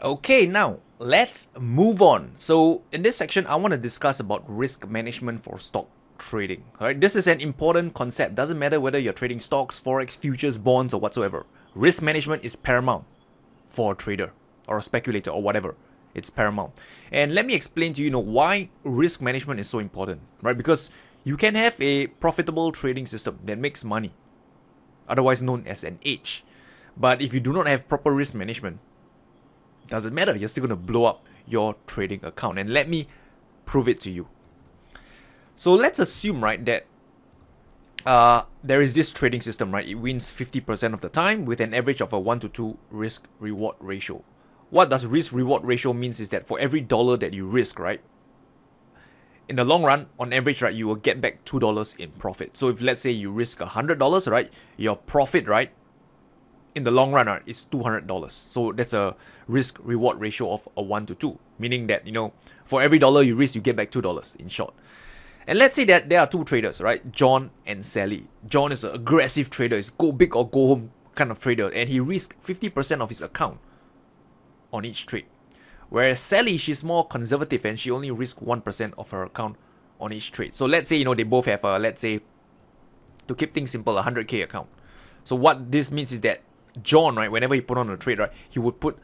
Okay, now let's move on. So in this section, I want to discuss about risk management for stock trading. All right, this is an important concept. Doesn't matter whether you're trading stocks, forex, futures, bonds, or whatsoever. Risk management is paramount for a trader or a speculator or whatever. It's paramount. And let me explain to you, why risk management is so important, right? Because you can have a profitable trading system that makes money, otherwise known as an edge. But if you do not have proper risk management, doesn't matter, you're still going to blow up your trading account. And let me prove it to you. So let's assume, right, that there is this trading system, right? It wins 50% of the time with an average of a 1 to 2 risk reward ratio. What does risk reward ratio means is that for every dollar that you risk, right, in the long run, on average, right, you will get back $2 in profit. So if let's say you risk $100, right, your profit, right, in the long run, right, is $200. So that's a risk reward ratio of a 1 to 2, meaning that, for every dollar you risk, you get back $2 in short. And let's say that there are two traders, right? John and Sally. John is an aggressive trader. He's go big or go home kind of trader. And he risks 50% of his account on each trade. Whereas Sally, she's more conservative and she only risks 1% of her account on each trade. So let's say, they both have let's say, to keep things simple, a 100K account. So what this means is that John, right, whenever he put on a trade, right, he would put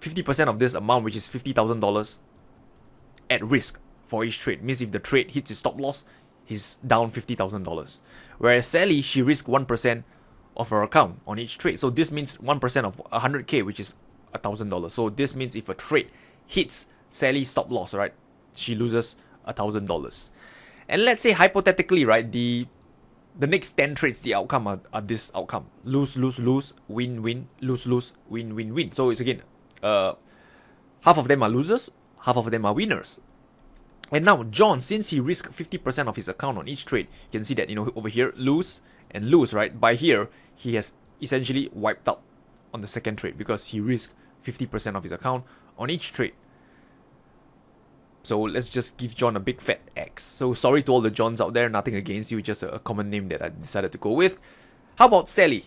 50% of this amount, which is $50,000, at risk for each trade. Means if the trade hits his stop loss, he's down $50,000. Whereas Sally, she risks 1% of her account on each trade. So this means 1% of 100K, which is $1,000. So this means if a trade hits Sally's stop loss, right, she loses $1,000. And let's say hypothetically, right, the next 10 trades, the outcome are this outcome. Lose, lose, lose, win, win, lose, lose, win, win, win. So it's again, half of them are losers, half of them are winners. And now John, since he risked 50% of his account on each trade, you can see that, over here, lose and lose, right? By here, he has essentially wiped out on the second trade because he risked 50% of his account on each trade. So let's just give John a big fat X. So sorry to all the Johns out there, nothing against you, just a common name that I decided to go with. How about Sally?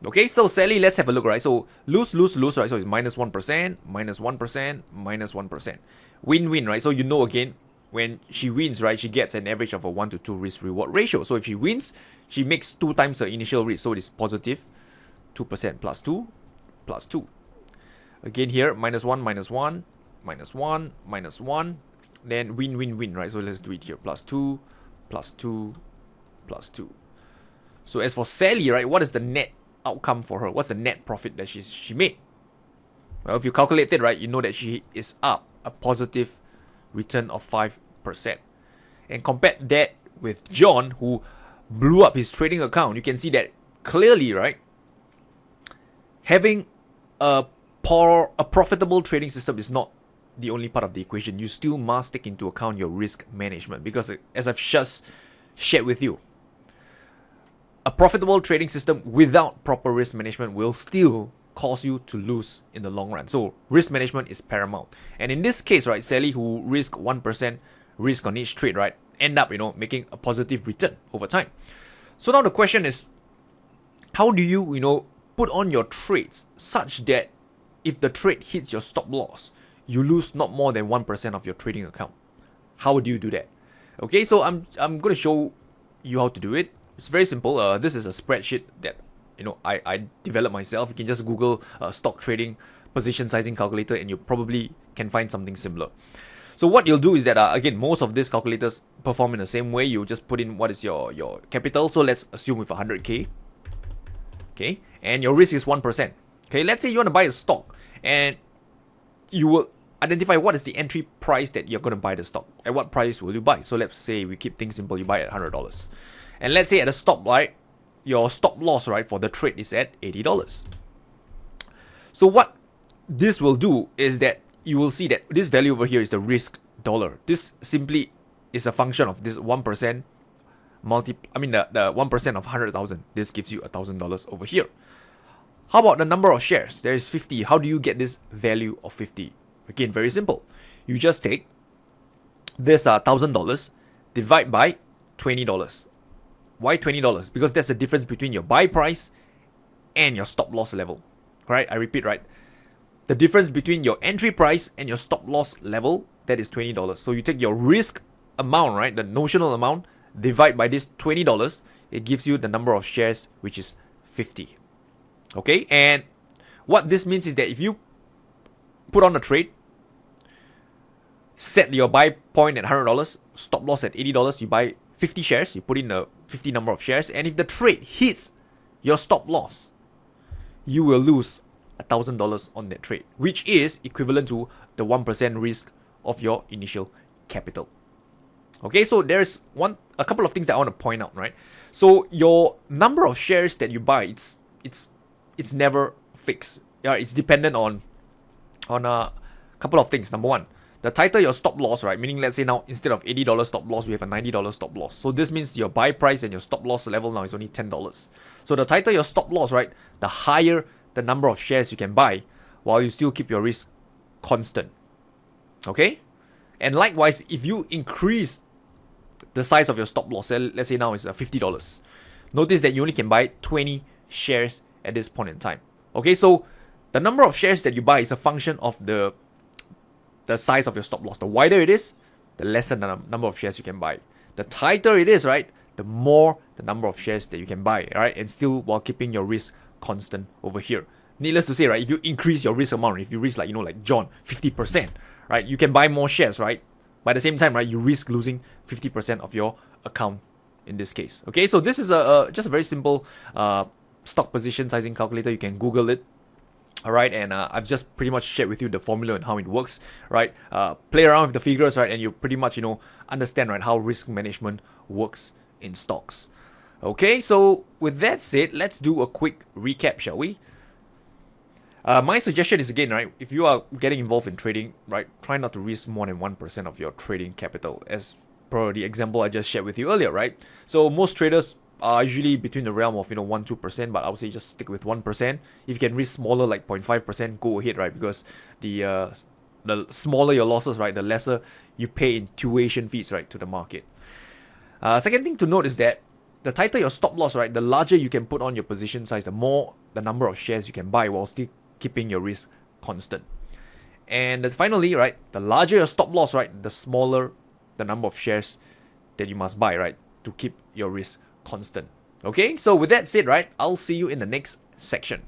Okay, so Sally, let's have a look, right? So lose, lose, lose, right? So it's minus 1%, minus 1%, minus 1%. Win, win, right? So again, when she wins, right, she gets an average of a 1 to 2 risk reward ratio. So if she wins, she makes 2 times her initial risk. So it is positive 2% plus 2 plus 2. Again here, minus 1, minus 1, minus 1, minus 1. Then win, win, win, right? So let's do it here. Plus 2, plus 2, plus 2. So as for Sally, right, what is the net outcome for her? What's the net profit that she made? Well, if you calculate it, right, you know that she is up a positive return of 5%. And compare that with John, who blew up his trading account, you can see that clearly, right, having a profitable trading system is not the only part of the equation. You still must take into account your risk management, because as I've just shared with you, a profitable trading system without proper risk management will still cause you to lose in the long run. So risk management is paramount. And in this case, right, Sally, who risked 1% risk on each trade, right, end up, making a positive return over time. So now the question is, how do you, put on your trades such that if the trade hits your stop loss, you lose not more than 1% of your trading account? How would you do that? Okay, so I'm going to show you how to do it. It's very simple. This is a spreadsheet that I developed myself. You can just Google stock trading position sizing calculator and you probably can find something similar. So what you'll do is that, again, most of these calculators perform in the same way. You just put in what is your capital. So let's assume with 100K. Okay, and your risk is 1%. Okay, let's say you want to buy a stock and you will identify what is the entry price that you're going to buy the stock. At what price will you buy? So let's say we keep things simple. You buy it at $100. And let's say at the stop, right, your stop loss, right, for the trade is at $80. So what this will do is that you will see that this value over here is the risk dollar. This simply is a function of this 1% the 1% of 100,000. This gives you $1,000 over here. How about the number of shares? There is 50. How do you get this value of 50? Again, very simple. You just take this $1,000, divide by $20. Why $20? Because that's the difference between your buy price and your stop loss level. Right? I repeat, right? the difference between your entry price and your stop loss level, that is $20. So you take your risk amount, right, the notional amount, divide by this $20, it gives you the number of shares, which is 50. Okay, and what this means is that if you put on a trade, set your buy point at $100, stop loss at $80, you buy 50 shares, you put in a 50 number of shares, and if the trade hits your stop loss, you will lose $1,000 on that trade, which is equivalent to the 1% risk of your initial capital. Okay, so there's a couple of things that I want to point out, right? So your number of shares that you buy, it's never fixed. Yeah, it's dependent on a couple of things. Number one, the tighter your stop loss, right? Meaning, let's say now instead of $80 stop loss, we have a $90 stop loss. So this means your buy price and your stop loss level now is only $10. So the tighter your stop loss, right, the higher the number of shares you can buy, while you still keep your risk constant. Okay, and likewise, if you increase the size of your stop loss, let's say now it's $50, notice that you only can buy 20 shares at this point in time. Okay, so the number of shares that you buy is a function of the size of your stop loss. The wider it is, the lesser the number of shares you can buy. The tighter it is, right, the more the number of shares that you can buy, right, and still while keeping your risk constant over here. Needless to say, right, if you increase your risk amount, if you risk like John 50%, right, you can buy more shares, right? By the same time, right, you risk losing 50% of your account in this case. Okay, so this is just a very simple stock position sizing calculator. You can Google it. All right, and I've just pretty much shared with you the formula and how it works, right? Play around with the figures, right, and you pretty much understand, right, how risk management works in stocks. Okay, so with that said, let's do a quick recap, shall we? My suggestion is, again, right, if you are getting involved in trading, right, try not to risk more than 1% of your trading capital, as per the example I just shared with you earlier, right? So most traders are usually between the realm of 1-2%, but I would say just stick with 1%. If you can risk smaller, like 0.5%, go ahead, right? Because the smaller your losses, right, the lesser you pay in tuition fees, right, to the market. Second thing to note is that the tighter your stop loss, right, the larger you can put on your position size, the more the number of shares you can buy while still keeping your risk constant. And finally, right, the larger your stop loss, right, the smaller the number of shares that you must buy, right, to keep your risk constant. Okay, so with that said, right, I'll see you in the next section.